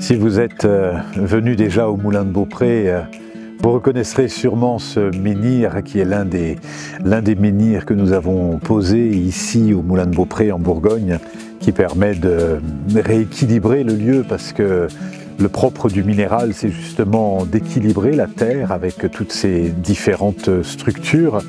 Si vous êtes venu déjà au Moulin de Beaupré, vous reconnaîtrez sûrement ce menhir qui est l'un des menhirs que nous avons posés ici au Moulin de Beaupré en Bourgogne, qui permet de rééquilibrer le lieu parce que le propre du minéral, c'est justement d'équilibrer la terre avec toutes ces différentes structures.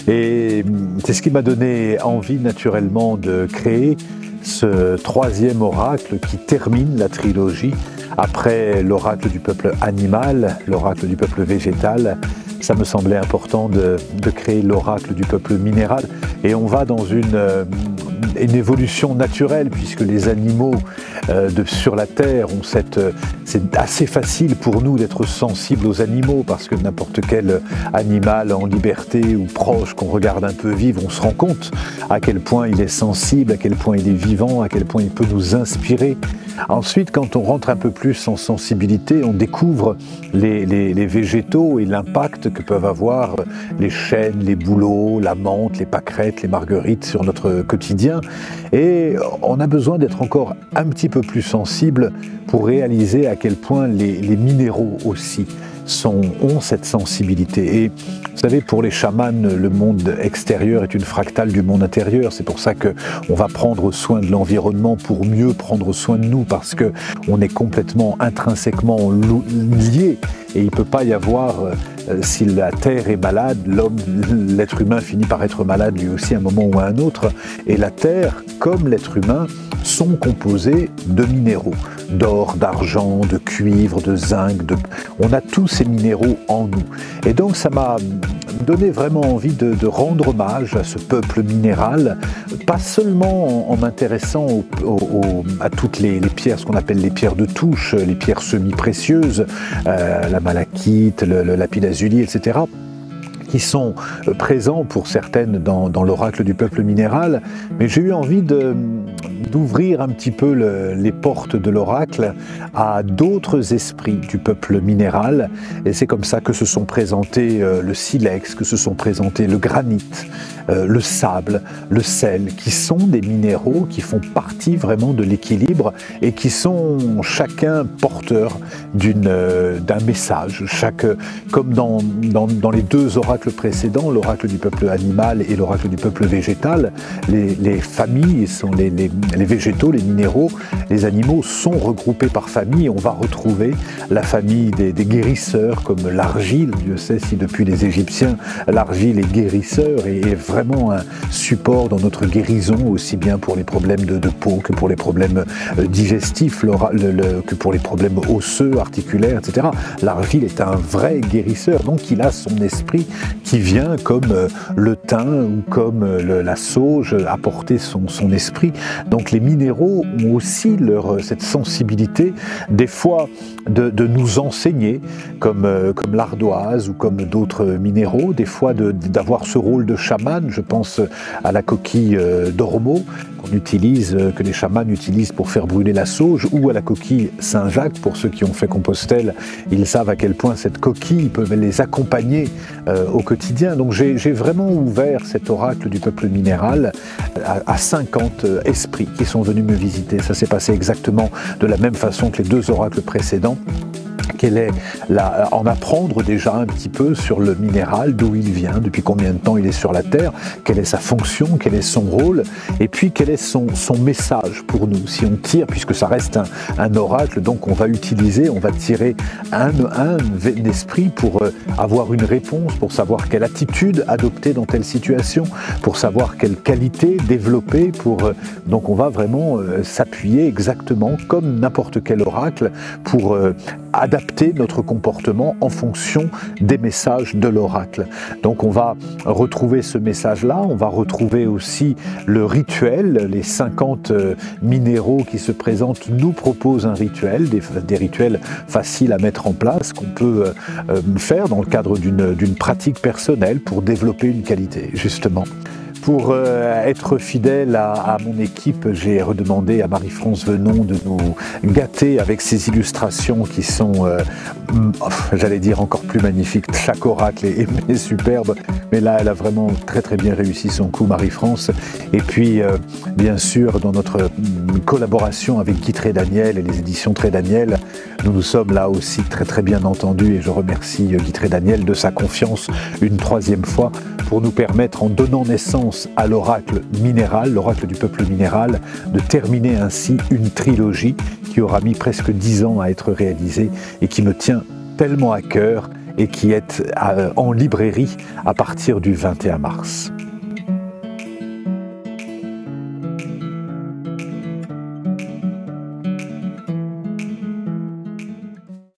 Et c'est ce qui m'a donné envie naturellement de créer ce troisième oracle qui termine la trilogie. Après l'oracle du peuple animal, l'oracle du peuple végétal, ça me semblait important de créer l'oracle du peuple minéral. Et on va dans une évolution naturelle, puisque les animaux sur la Terre ont c'est assez facile pour nous d'être sensibles aux animaux, parce que n'importe quel animal en liberté ou proche qu'on regarde un peu vivre, on se rend compte à quel point il est sensible, à quel point il est vivant, à quel point il peut nous inspirer. Ensuite, quand on rentre un peu plus en sensibilité, on découvre les végétaux et l'impact que peuvent avoir les chênes, les bouleaux, la menthe, les pâquerettes, les marguerites sur notre quotidien. Et on a besoin d'être encore un petit peu plus sensible pour réaliser à quel point les minéraux aussi ont cette sensibilité. Et vous savez, pour les chamans, le monde extérieur est une fractale du monde intérieur. C'est pour ça qu'on va prendre soin de l'environnement pour mieux prendre soin de nous, parce qu'on est complètement intrinsèquement liés. Et il ne peut pas y avoir, si la Terre est malade, l'être humain finit par être malade lui aussi à un moment ou à un autre. Et la Terre, comme l'être humain, sont composés de minéraux, d'or, d'argent, de cuivre, de zinc. On a tous ces minéraux en nous. Et donc ça m'a donné vraiment envie de rendre hommage à ce peuple minéral, pas seulement en m'intéressant à toutes les pierres, ce qu'on appelle les pierres de touche, les pierres semi-précieuses, la malachite, le lapis-lazuli, etc., qui sont présents pour certaines dans l'oracle du peuple minéral, mais j'ai eu envie d'ouvrir un petit peu les portes de l'oracle à d'autres esprits du peuple minéral, et c'est comme ça que se sont présentés le silex, que se sont présentés le granit, le sable, le sel, qui sont des minéraux qui font partie vraiment de l'équilibre et qui sont chacun porteurs d'un message. Comme dans les deux oracles précédents, l'oracle du peuple animal et l'oracle du peuple végétal, les familles sont les végétaux, les minéraux, les animaux sont regroupés par famille. On va retrouver la famille des guérisseurs, comme l'argile. Dieu sait si depuis les Égyptiens, l'argile est guérisseur et est vraiment un support dans notre guérison, aussi bien pour les problèmes de peau que pour les problèmes digestifs, que pour les problèmes osseux, articulaires, etc. L'argile est un vrai guérisseur, donc il a son esprit qui vient comme le thym ou comme la sauge apporter son esprit. Donc les minéraux ont aussi cette sensibilité, des fois de nous enseigner, comme l'ardoise ou comme d'autres minéraux, des fois d'avoir ce rôle de chaman. Je pense à la coquille d'ormeau que les chamans utilisent pour faire brûler la sauge, ou à la coquille Saint-Jacques. Pour ceux qui ont fait Compostelle, ils savent à quel point cette coquille peut les accompagner au quotidien. Donc j'ai vraiment ouvert cet oracle du peuple minéral à 50 esprits qui sont venus me visiter. Ça s'est passé exactement de la même façon que les deux oracles précédents. En apprendre déjà un petit peu sur le minéral, d'où il vient, depuis combien de temps il est sur la Terre, quelle est sa fonction, quel est son rôle, et puis quel est son message pour nous. Si on tire, puisque ça reste un oracle, donc on va tirer un esprit pour avoir une réponse, pour savoir quelle attitude adopter dans telle situation, pour savoir quelle qualité développer, donc on va vraiment s'appuyer exactement comme n'importe quel oracle pour adapter notre comportement en fonction des messages de l'oracle. Donc on va retrouver ce message-là, on va retrouver aussi le rituel. Les 50 minéraux qui se présentent nous proposent un rituel, des rituels faciles à mettre en place, qu'on peut faire dans le cadre d'une pratique personnelle pour développer une qualité, justement. Pour être fidèle à mon équipe, j'ai redemandé à Marie-France Venon de nous gâter avec ces illustrations qui sont, j'allais dire, encore plus magnifiques. Chaque oracle est superbe, mais là, elle a vraiment très bien réussi son coup, Marie-France. Et puis, bien sûr, dans notre collaboration avec Guy Trédaniel et les éditions Trédaniel, nous sommes là aussi très bien entendus, et je remercie Guy Trédaniel de sa confiance une troisième fois pour nous permettre, en donnant naissance à l'oracle minéral, l'oracle du peuple minéral, de terminer ainsi une trilogie qui aura mis presque 10 ans à être réalisée et qui me tient tellement à cœur et qui est en librairie à partir du 21 mars.